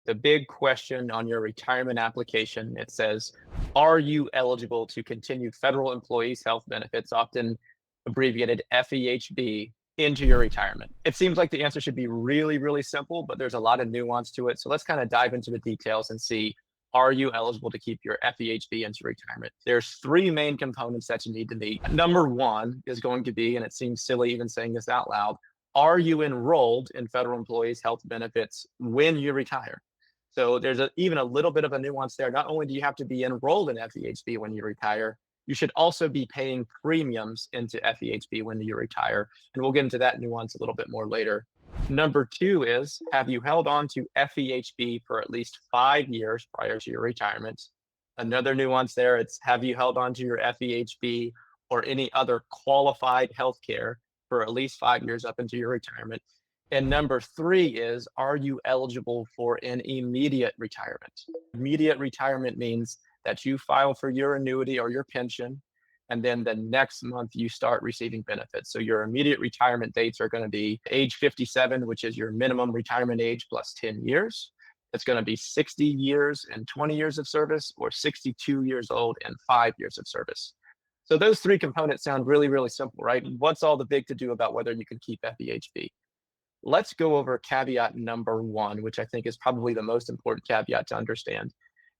The big question on your retirement application, it says, are you eligible to continue federal employees' health benefits, often abbreviated FEHB, into your retirement? It seems like the answer should be really, really simple, but there's a lot of nuance to it. So let's kind of dive into the details and see, are you eligible to keep your FEHB into retirement? There's three main components that you need to meet. Number one is going to be, and it seems silly even saying this out loud, are you enrolled in federal employees' health benefits when you retire? So there's even a little bit of a nuance there. Not only do you have to be enrolled in FEHB when you retire, you should also be paying premiums into FEHB when you retire. And we'll get into that nuance a little bit more later. Number two is, have you held on to FEHB for at least 5 years prior to your retirement? Another nuance there, it's have you held on to your FEHB or any other qualified healthcare for at least 5 years up into your retirement? And number three is, are you eligible for an immediate retirement? Immediate retirement means that you file for your annuity or your pension, and then the next month you start receiving benefits. So your immediate retirement dates are going to be age 57, which is your minimum retirement age plus 10 years. It's going to be 60 years and 20 years of service, or 62 years old and 5 years of service. So those three components sound really, really simple, right? What's all the big to do about whether you can keep FEHB? Let's go over caveat number one, which I think is probably the most important caveat to understand.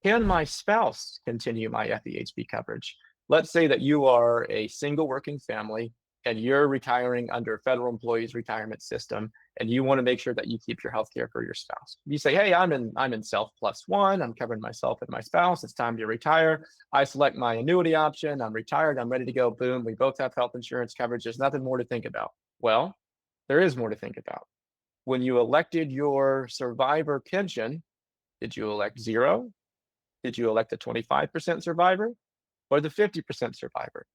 Can my spouse continue my FEHB coverage? Let's say that you are a single working family and you're retiring under federal employees retirement system, and you want to make sure that you keep your health care for your spouse. You say, hey, I'm in self plus one, I'm covering myself and my spouse, it's time to retire. I select my annuity option, I'm retired, I'm ready to go, boom, we both have health insurance coverage, there's nothing more to think about. Well, there is more to think about. When you elected your survivor pension, did you elect zero? Did you elect the 25% survivor or the 50% survivor?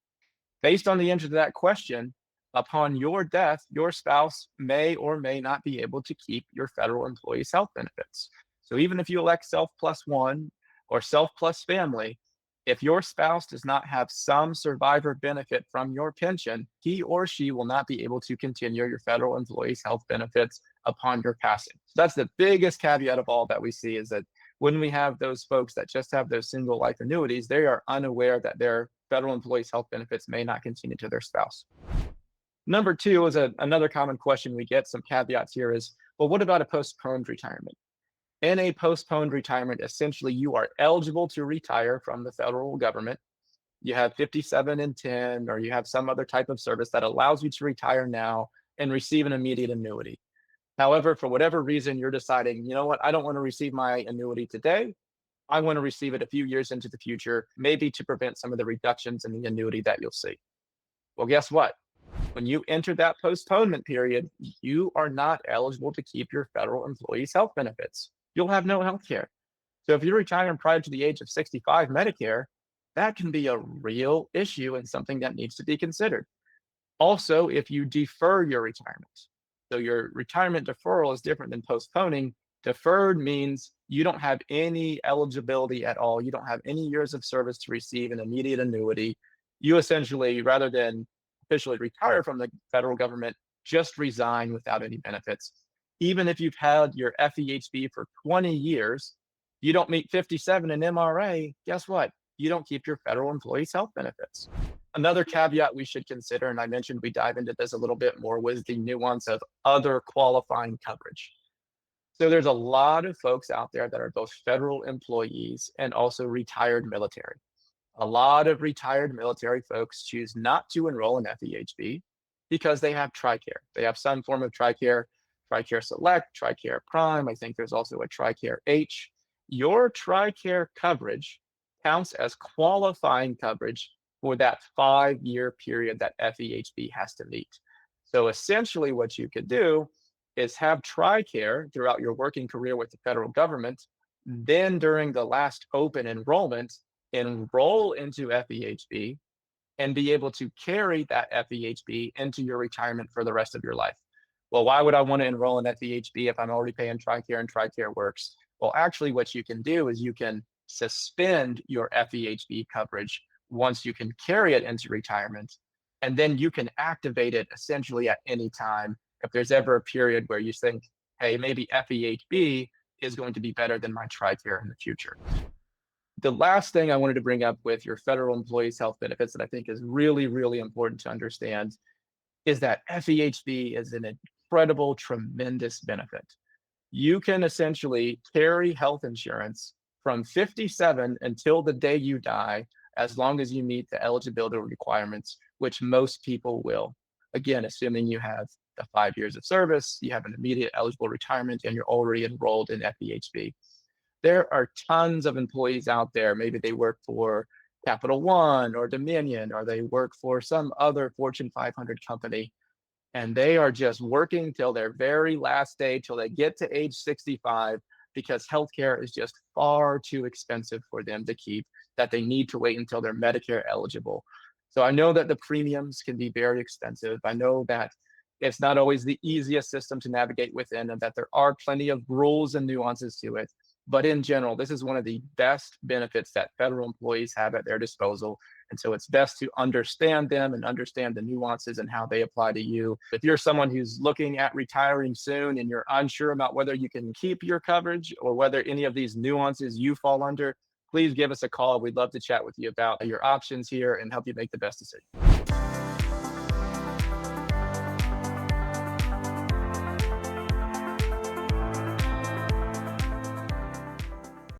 Based on the answer to that question, upon your death, your spouse may or may not be able to keep your federal employees' health benefits. So even if you elect self plus one or self plus family, if your spouse does not have some survivor benefit from your pension, he or she will not be able to continue your federal employees' health benefits upon your passing. So that's the biggest caveat of all that we see, is that when we have those folks that just have those single life annuities, they are unaware that their federal employees' health benefits may not continue to their spouse. Number two is another common question we get, some caveats here is, well, what about a postponed retirement? In a postponed retirement, essentially you are eligible to retire from the federal government. You have 57 and 10, or you have some other type of service that allows you to retire now and receive an immediate annuity. However, for whatever reason, you're deciding, you know what, I don't want to receive my annuity today. I want to receive it a few years into the future, maybe to prevent some of the reductions in the annuity that you'll see. Well, guess what? When you enter that postponement period, you are not eligible to keep your federal employees' health benefits. You'll have no health care. So if you're retiring prior to the age of 65 Medicare, that can be a real issue and something that needs to be considered. Also, if you defer your retirement, so your retirement deferral is different than postponing. Deferred means you don't have any eligibility at all. You don't have any years of service to receive an immediate annuity. You essentially, rather than officially retire from the federal government, just resign without any benefits. Even if you've had your FEHB for 20 years, you don't meet 57 in MRA, guess what? You don't keep your federal employees' health benefits. Another caveat we should consider, and I mentioned we dive into this a little bit more, was the nuance of other qualifying coverage. So there's a lot of folks out there that are both federal employees and also retired military. A lot of retired military folks choose not to enroll in FEHB because they have TRICARE. They have some form of TRICARE, TRICARE Select, TRICARE Prime. I think there's also a TRICARE H. Your TRICARE coverage counts as qualifying coverage for that 5-year period that FEHB has to meet. So essentially what you could do is have TRICARE throughout your working career with the federal government. Then during the last open enrollment, enroll into FEHB and be able to carry that FEHB into your retirement for the rest of your life. Well, why would I want to enroll in FEHB if I'm already paying TRICARE and TRICARE works? Well, actually what you can do is you can suspend your FEHB coverage once you can carry it into retirement, and then you can activate it essentially at any time. If there's ever a period where you think, hey, maybe FEHB is going to be better than my TRICARE in the future. The last thing I wanted to bring up with your federal employees' health benefits that I think is really, really important to understand is that FEHB is an incredible, tremendous benefit. You can essentially carry health insurance from 57 until the day you die, as long as you meet the eligibility requirements, which most people will. Again, assuming you have the 5 years of service, you have an immediate eligible retirement, and you're already enrolled in FEHB. There are tons of employees out there. Maybe they work for Capital One or Dominion, or they work for some other Fortune 500 company, and they are just working till their very last day, till they get to age 65, because healthcare is just far too expensive for them to keep, that they need to wait until they're Medicare eligible. So I know that the premiums can be very expensive. I know that it's not always the easiest system to navigate within, and that there are plenty of rules and nuances to it. But in general, this is one of the best benefits that federal employees have at their disposal. And so it's best to understand them and understand the nuances and how they apply to you. If you're someone who's looking at retiring soon and you're unsure about whether you can keep your coverage or whether any of these nuances you fall under, please give us a call. We'd love to chat with you about your options here and help you make the best decision.